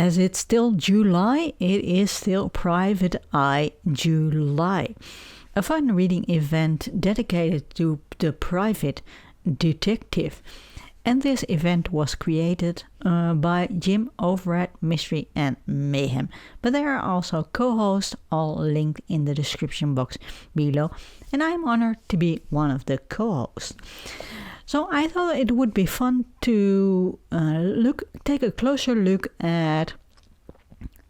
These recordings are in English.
as it's still July, it is still Private Eye July, a fun reading event dedicated to the private detective. And this event was created by Jim over at Mystery and Mayhem. But there are also co-hosts, all linked in the description box below. And I'm honored to be one of the co-hosts. So I thought it would be fun to take a closer look at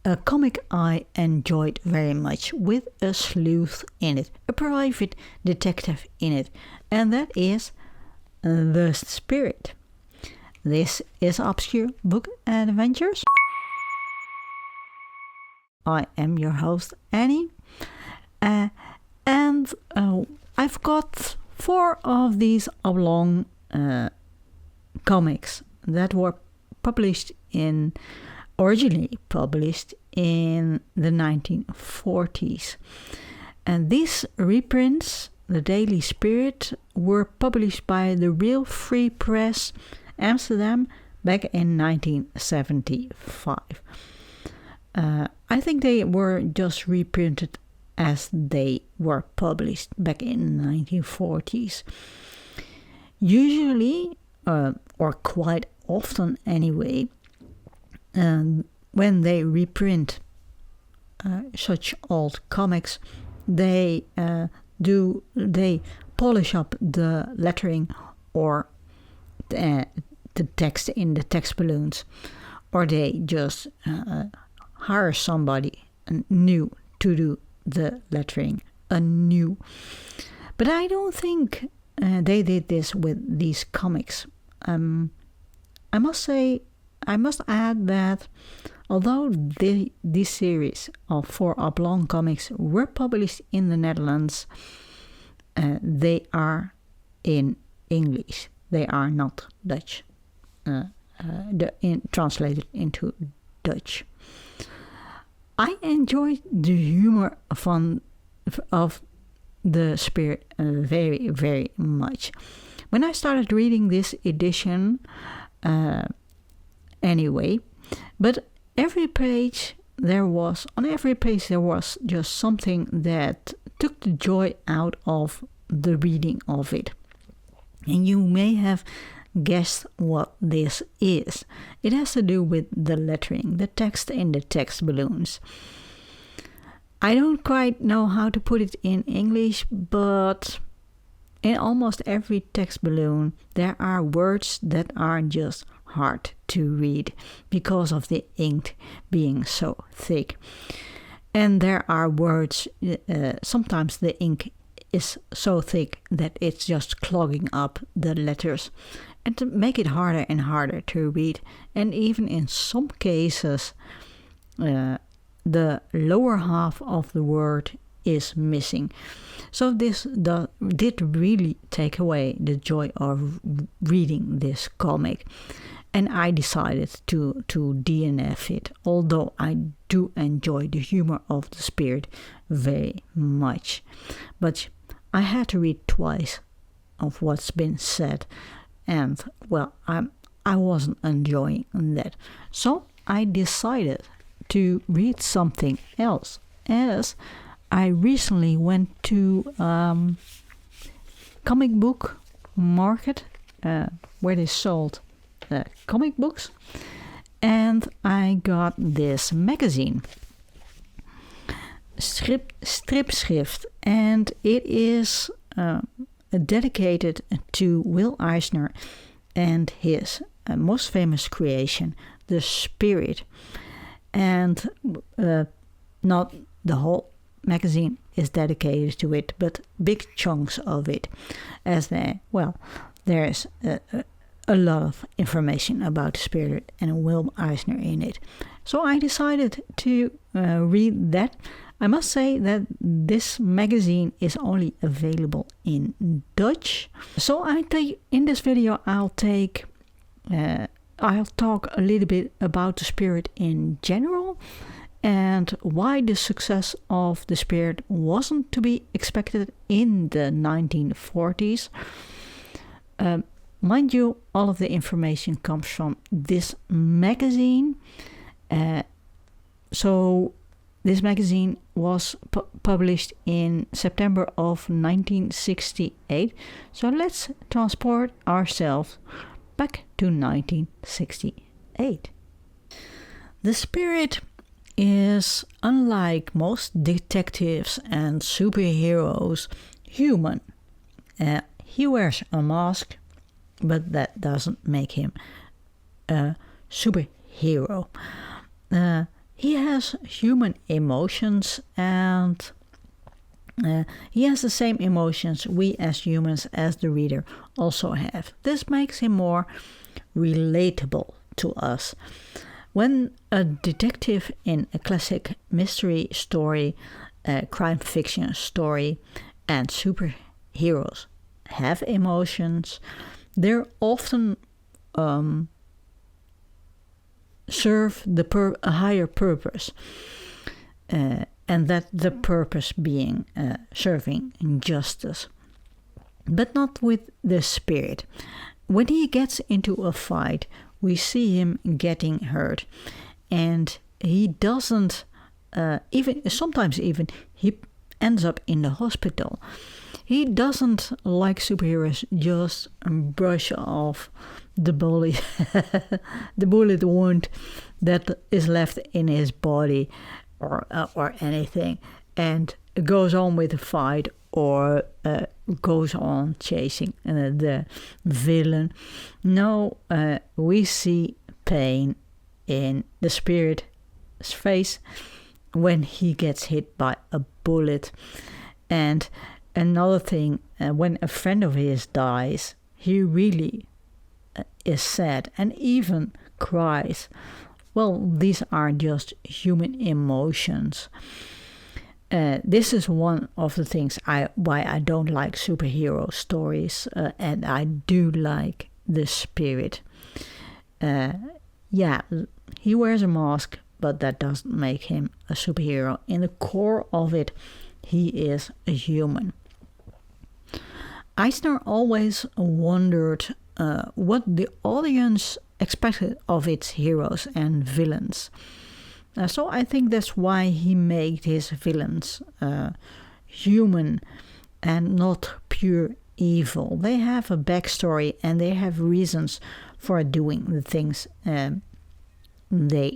a comic I enjoyed very much, with a sleuth in it, a private detective in it, and that is The Spirit. This is Obscure Book Adventures. I am your host, Annie, and I've got 4 of these oblong comics that were originally published in the 1940s. And these reprints, The Daily Spirit, were published by the Real Free Press, Amsterdam, back in 1975. I think they were just reprinted as they were published back in the 1940s. Usually, or quite often anyway, when they reprint such old comics, they polish up the lettering or the text in the text balloons, or they just hire somebody new to do the lettering anew. But I don't think they did this with these comics. I must add that although this series of 4 oblong comics were published in the Netherlands, they are in English. They are not Dutch, translated into Dutch. I enjoyed the humor of The Spirit very, very much. When I started reading this edition, anyway, but on every page there was just something that took the joy out of the reading of it. And you may have guessed what this is. It has to do with the lettering, the text in the text balloons. I don't quite know how to put it in English, but in almost every text balloon there are words that are just hard to read because of the ink being so thick. And there are words, sometimes the ink is so thick that it's just clogging up the letters, and to make it harder and harder to read. And even in some cases, the lower half of the word is missing. So this did really take away the joy of reading this comic. And I decided to DNF it, although I do enjoy the humor of The Spirit very much. But I had to read twice of what's been said, and well, I wasn't enjoying that. So I decided to read something else, as I recently went to comic book market where they sold comic books, and I got this magazine, Stripschrift, and it is dedicated to Will Eisner and his most famous creation, The Spirit. And not the whole magazine is dedicated to it, but big chunks of it, as there's a lot of information about The Spirit and Will Eisner in it. So I decided to read that. I must say that this magazine is only available in Dutch. So in this video I'll talk a little bit about The Spirit in general, and why the success of The Spirit wasn't to be expected in the 1940s. Mind you, all of the information comes from this magazine, So this magazine was published in September of 1968. So let's transport ourselves back to 1968. The Spirit is, unlike most detectives and superheroes, human. He wears a mask, but that doesn't make him a superhero. He has human emotions, and he has the same emotions we as humans, as the reader, also have. This makes him more relatable to us. When a detective in a classic mystery story, crime fiction story, and superheroes have emotions, they're often serve a higher purpose, and that the purpose being serving justice. But not with the Spirit. When he gets into a fight, we see him getting hurt, and he doesn't sometimes even he ends up in the hospital. He doesn't, like superheroes, just brush off the bullet wound that is left in his body or anything, and goes on with the fight or goes on chasing the villain. No, we see pain in the Spirit's face when he gets hit by a bullet. And another thing, when a friend of his dies, he really is sad and even cries. Well, these are just human emotions. This is one of the things why I don't like superhero stories, and I do like the Spirit. He wears a mask, but that doesn't make him a superhero. In the core of it, he is a human. Eisner always wondered what the audience expected of its heroes and villains. So I think that's why he made his villains human and not pure evil. They have a backstory and they have reasons for doing the things they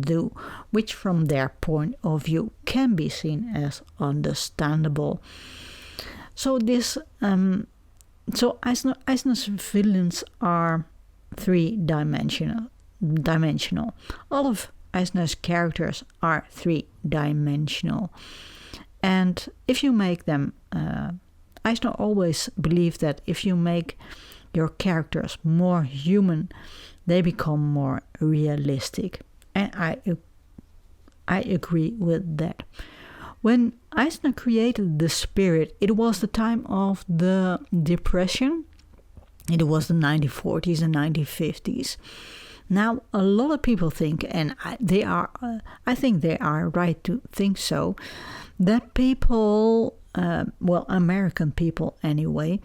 do, which from their point of view can be seen as understandable. So Eisner's villains are three-dimensional. All of Eisner's characters are three-dimensional, and if you make them, Eisner always believed that if you make your characters more human, they become more realistic, and I agree with that. When Eisner created the Spirit, it was the time of the Depression. It was the 1940s and 1950s. Now, a lot of people think, and I think they are right to think so, that people, American people anyway,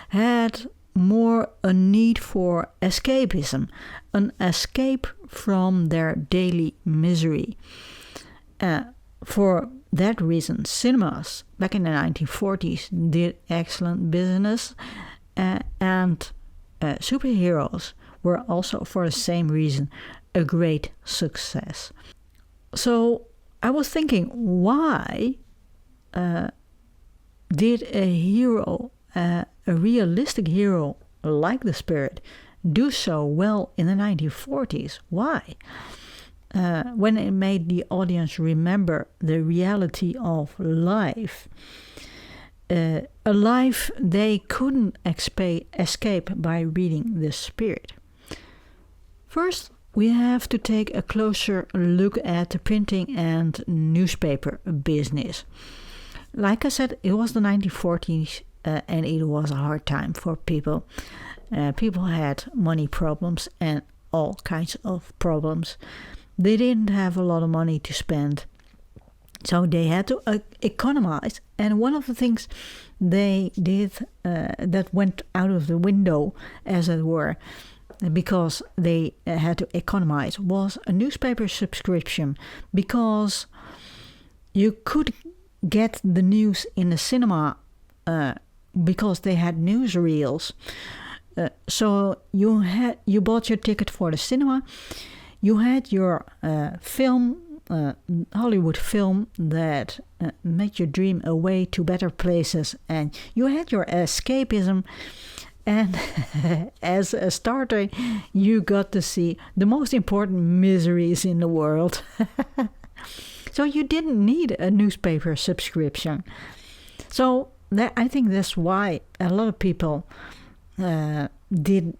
had more a need for escapism, an escape from their daily misery. For that reason, cinemas back in the 1940s did excellent business, and superheroes were also, for the same reason, a great success. So I was thinking, why did a hero, a realistic hero like the Spirit, do so well in the 1940s? Why? When it made the audience remember the reality of life. A life they couldn't escape by reading the Spirit. First, we have to take a closer look at the printing and newspaper business. Like I said, it was the 1940s and it was a hard time for people. People had money problems and all kinds of problems. They didn't have a lot of money to spend, so they had to economize. And one of the things they did that went out of the window, as it were, because they had to economize, was a newspaper subscription, because you could get the news in the cinema because they had newsreels. So you bought your ticket for the cinema. You had your Hollywood film that made you dream away to better places, and you had your escapism. And as a starter, you got to see the most important miseries in the world. So you didn't need a newspaper subscription. So I think that's why a lot of people did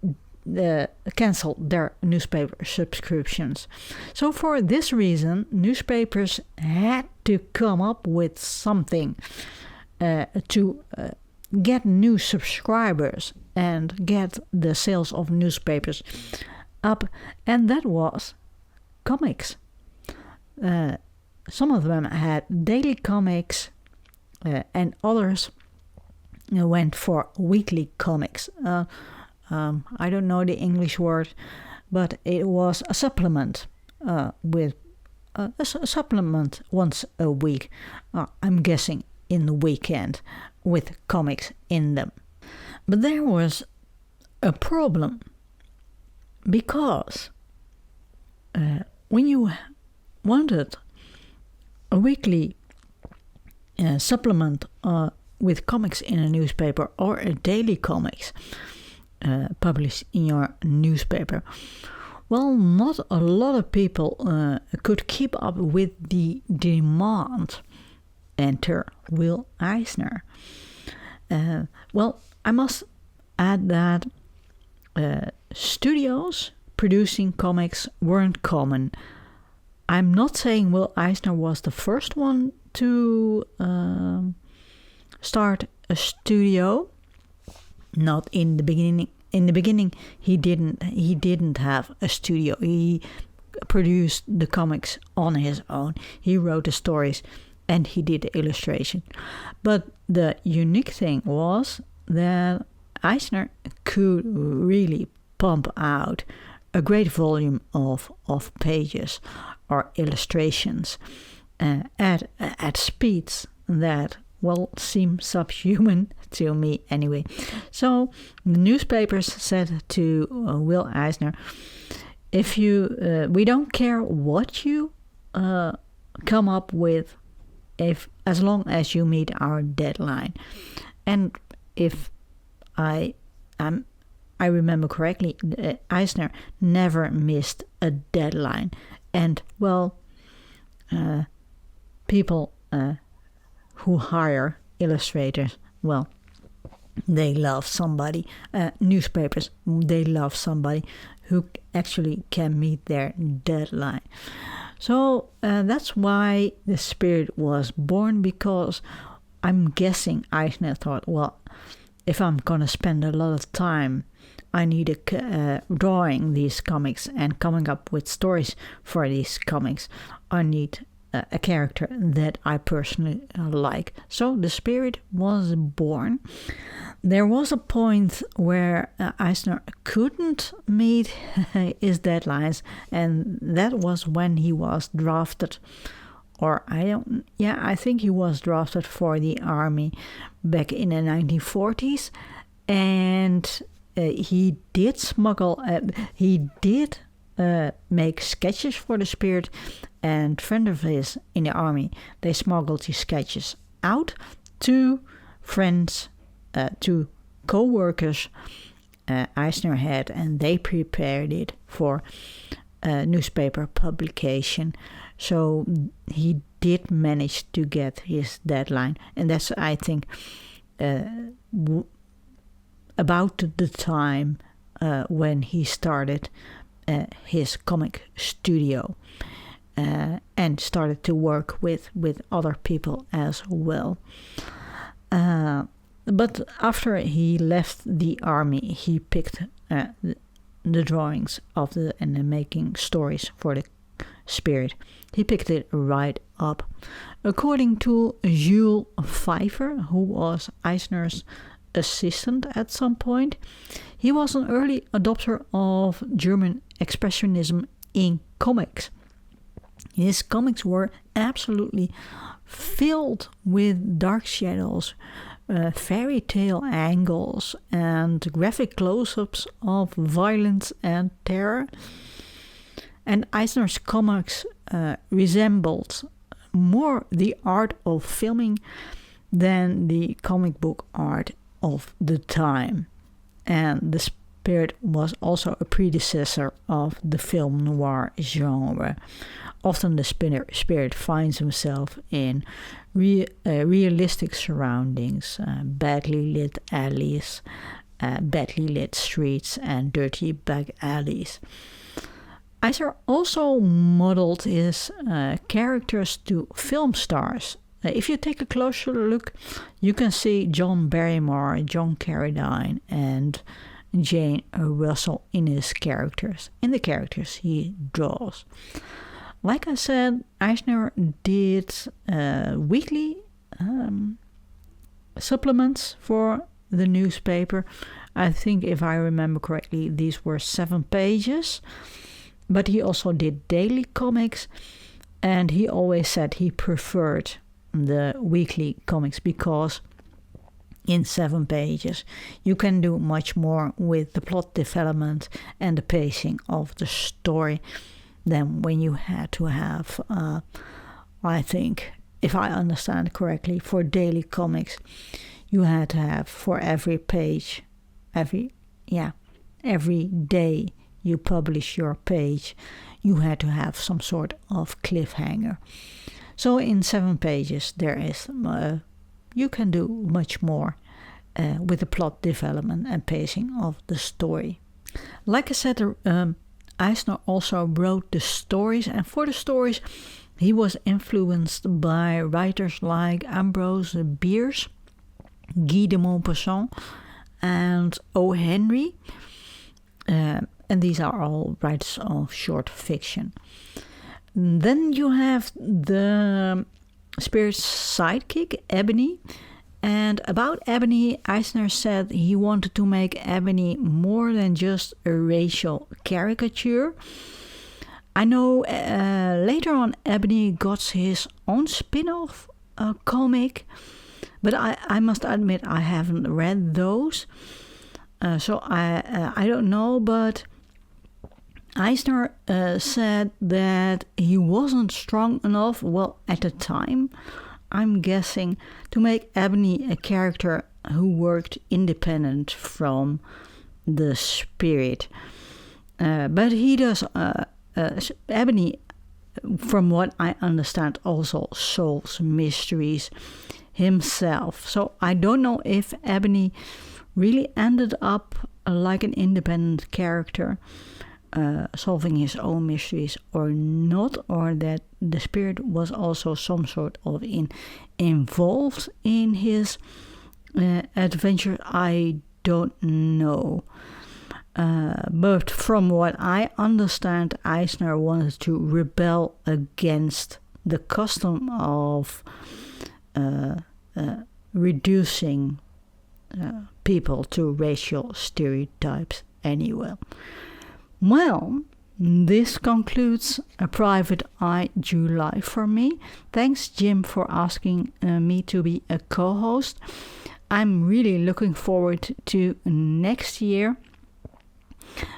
cancel their newspaper subscriptions. So for this reason, newspapers had to come up with something to get new subscribers and get the sales of newspapers up, and that was comics. Some of them had daily comics, and others went for weekly comics. I don't know the English word, but it was a supplement with a supplement once a week. I'm guessing in the weekend, with comics in them. But there was a problem, because when you wanted a weekly supplement with comics in a newspaper, or a daily comics published in your newspaper, well, not a lot of people could keep up with the demand. Enter Will Eisner. Well, I must add that studios producing comics weren't common. I'm not saying Will Eisner was the first one to start a studio. Not in the beginning. In the beginning, he didn't have a studio. He produced the comics on his own. He wrote the stories, and he did the illustration. But the unique thing was that Eisner could really pump out a great volume of pages or illustrations at speeds that, well, seem subhuman to me anyway. So the newspapers said to Will Eisner, if you, we don't care what you come up with, as long as you meet our deadline. And if I remember correctly, Eisner never missed a deadline. And, well, people who hire illustrators, well, they love somebody. Newspapers, they love somebody who actually can meet their deadline. So that's why the spirit was born, because I'm guessing Eisner thought, well, if I'm going to spend a lot of time, I need drawing these comics and coming up with stories for these comics, I need a character that I personally like. So the spirit was born. There was a point where Eisner couldn't meet his deadlines, and that was when he was drafted. I think he was drafted for the army back in the 1940s, and he did smuggle, make sketches for the spirit, and friend of his in the army, they smuggled his sketches out to friends, to co-workers Eisner had, and they prepared it for newspaper publication. So he did manage to get his deadline, and that's, I think, about the time when he started his comic studio and started to work with other people as well. But after he left the army, he picked the drawings of and making stories for the spirit. He picked it right up. According to Jules Pfeiffer, who was Eisner's assistant at some point. He was an early adopter of German Expressionism in comics. His comics were absolutely filled with dark shadows, fairy tale angles, and graphic close-ups of violence and terror. And Eisner's comics resembled more the art of filming than the comic book art of the time. And the Spirit was also a predecessor of the film noir genre. Often the Spirit finds himself in realistic surroundings, badly lit alleys, badly lit streets, and dirty back alleys. Eisner also modeled his characters to film stars. If you take a closer look, you can see John Barrymore, John Carradine, and Jane Russell in the characters he draws. Like I said, Eisner did weekly supplements for the newspaper. I think, if I remember correctly, these were 7 pages. But he also did daily comics, and he always said he preferred the weekly comics because in 7 pages you can do much more with the plot development and the pacing of the story than when you had to have, I think, if I understand correctly, for daily comics, you had to have for every page, every day you publish your page, you had to have some sort of cliffhanger. So in 7 pages there is, you can do much more with the plot development and pacing of the story. Like I said, Eisner also wrote the stories, and for the stories he was influenced by writers like Ambrose Bierce, Guy de Maupassant, and O. Henry. And these are all writers of short fiction. Then you have the Spirit's sidekick, Ebony. And about Ebony, Eisner said he wanted to make Ebony more than just a racial caricature. I know later on Ebony got his own spin-off comic, but I must admit I haven't read those. So I don't know, but Eisner said that he wasn't strong enough, well, at the time, I'm guessing, to make Ebony a character who worked independent from the Spirit. But he does, Ebony, from what I understand, also solves mysteries himself. So I don't know if Ebony really ended up like an independent character, solving his own mysteries or not, or that the Spirit was also some sort of involved in his adventure. I don't know. But from what I understand, Eisner wanted to rebel against the custom of reducing people to racial stereotypes anyway. Well, this concludes A Private Eye July for me. Thanks, Jim, for asking me to be a co-host. I'm really looking forward to next year.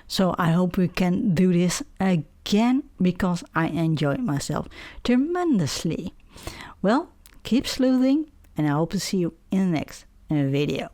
So I hope we can do this again because I enjoyed myself tremendously. Well, keep sleuthing, and I hope to see you in the next video.